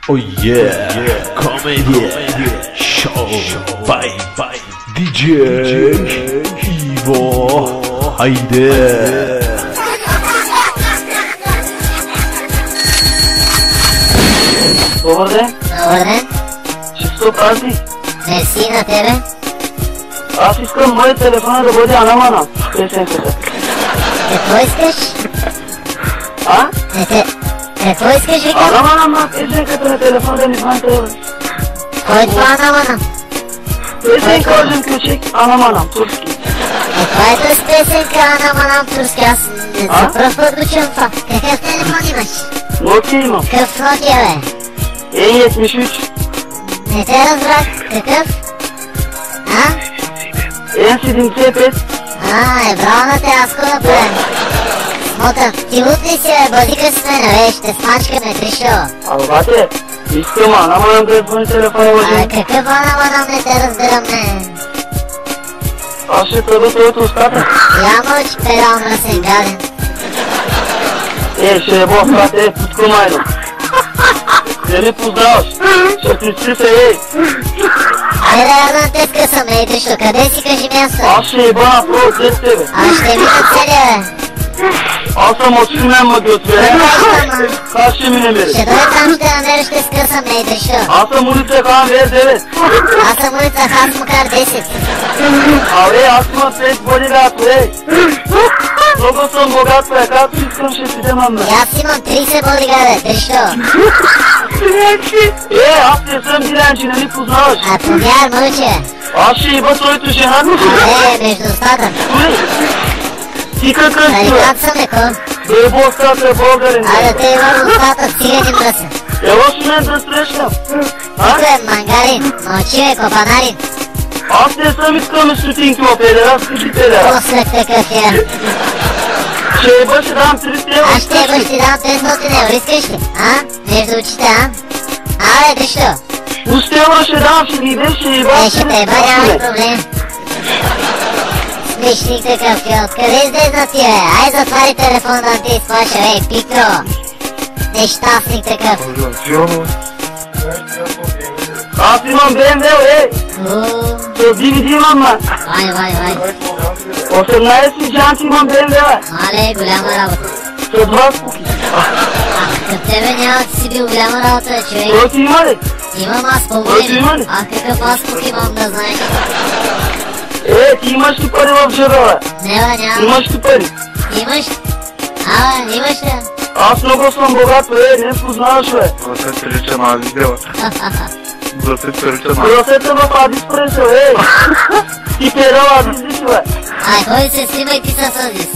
Oh yeah, Comedy Show by DJ Ivo. Haydi. Добър ден. Добър ден. Често празник. Мерси на тебе. Аз искам моят телефон да бъде Анамана. Песенката. Какво искаш? А? Какво искаш, викам? Анамана, песенката на телефона да ми знам трябва. Кой е това Анамана? Песенка от ключик Анамана, турски. Каква е тази песенка Анамана турски? Аз за пръв път го чувам това. Какъв телефон имаш? Nokia имам. Какъв Nokia, бе? N73. Не те разбрах. Какъв? А? N75. Браво на те, аз го направя. Смотан, ти лут ли си, бе? Базика с мен, бе, ще смачкаме, тришо. Бате, искам Анамана да звъни телефона въжен. Какъв Анамана, не те разбирам, не. Аз ще тъба той от устата. Я мълчи, педал мръсен гаден. Ще е брате, путко майно. Не ми познаваш. Ще ти си се, Айде да я те скъсам, ей, тришо, къде си, кажи място? Аз ще еба на пръв след тебе. Аз ще мина целия, бе. Аз съм от Шумен, ма ги отверя. Как ще ми намериш? Ще дойде там, ще намериш, ще скъсам, ей, тришо. Аз съм улица Ханвер 9. Аз съм улица Хасмукар 10. Аз имам 5 бодигато, Много съм богат, както искам ще си вземам. И аз имам 30 бодигарда, тришо. Аз не съм дилянчи, нали познаваш? Повяр, мълче. Аз ще еба своето жена. Между устата. Ти какъв си, бе? Тарикат съм, еко. Да еба устата, българин. Те има устата, цигани мръсен. Ело с мен да срещам. Тук е мангарин, мълчи, бе, копанарин. Аз не съм искал стотинки, ма педерас, ти педерас. После такъв е. Ще еба ще дам 300 евро. Аз ще еба ще дам 500 евро, искаш ли? Между очите, бе, тришо. 100 евро ще дам, ще ги беш, ще еба. Ще те еба, няма проблем. Смешник такъв ти, откъде излезна ти, бе? Ай, затвари телефон да ти изплаша, бе, пикро. Нещастник такъв. Аз имам BMW, с DVD имам, ма. Вай. 18 джанти имам BMW, Мале, голяма работа. с 2 скуки. Към тебе няма да си бил голяма работа, човек. Той ти има ли? Имам аз Той ти по-големи. има ли? Какъв аз пук имам да знаеш. Ти имаш ли пари в джеба, бе? Не, бе, няма. Имаш ли пари? Имаш? Имаш ли? Аз много съм богат, не познаваш, бе. Това се прилича на Адис Дела. Да се прилича на Просете в Адис Пресо, Ти педал Адис ли си, бе? Ходи се, снимай ти с Адис.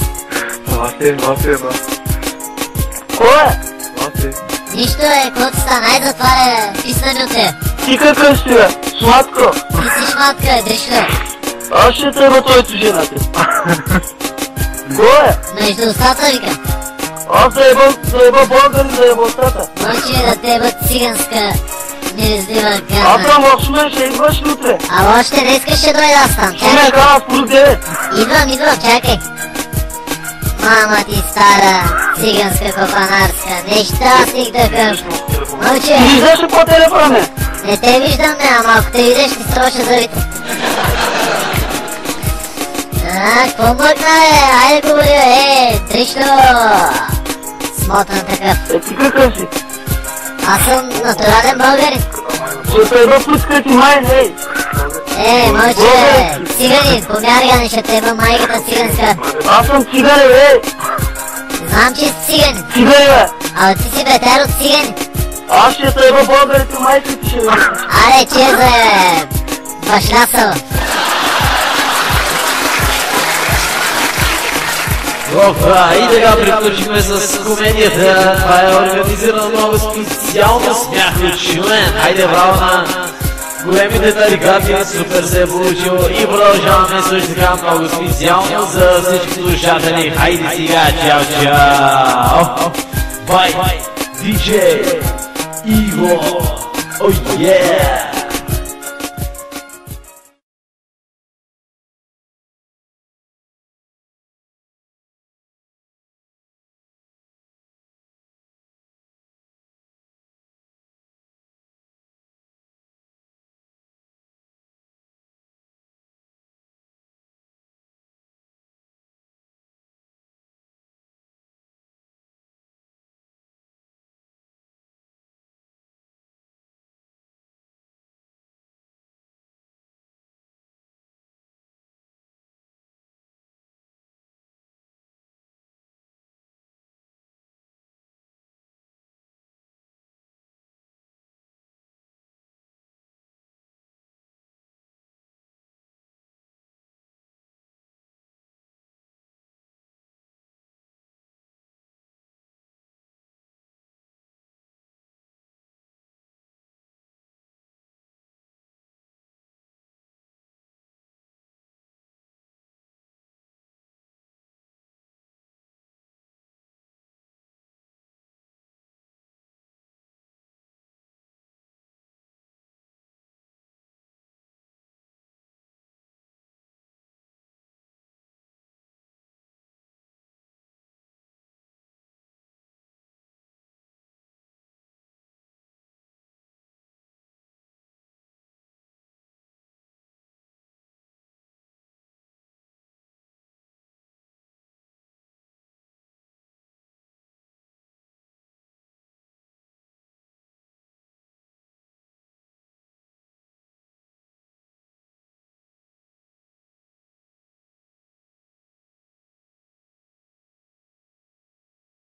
Ласе, да. Кой е? Ласе. Нищо е, каквото стана, ай затваря, писна от те. Ти какъв си, бе? Шматко. Ти си шматка, дришко. Аз ще тъба твоето жената. Кой е? Между устата, вика. Аз да еба българин, да еба устата. Може да те бъд циганска, миризлива Аз гадна. съм в Шумен, ще идваш ли утре? Още днеска ще дойда аз там, Шумен, чакай. кана с полу 9. Идвам, чакай. Мама ти стара, циганска копанарска, нещастник такъв. Мълче, Ти виждаш ли по телефона, ме? не те виждам, ама ако те видиш, ти строша зъбите. Какво мъкна, бе? Айде говори, тришко. Смотан такъв. Ти какъв си? Аз съм натурален българин. Ще те еба пуска ти май, Мълче, циганин, помяргане, ще те еба майката циганска. Аз съм цигане, Знам, че си циганин. Цигане, бе. Ти си бетер от цигани. Аз ще те еба българите, майка ти ще ме. Аре, чеза, башлясал. И така приключихме с комедията. Това е организирано много специално смях от Шумен. Хайде, браво на големите тарикати, супер се е получило и продължаваме също така много специално за всички слушатели. Хайде сега, чао! Бай, DJ Иво! Oh yeah!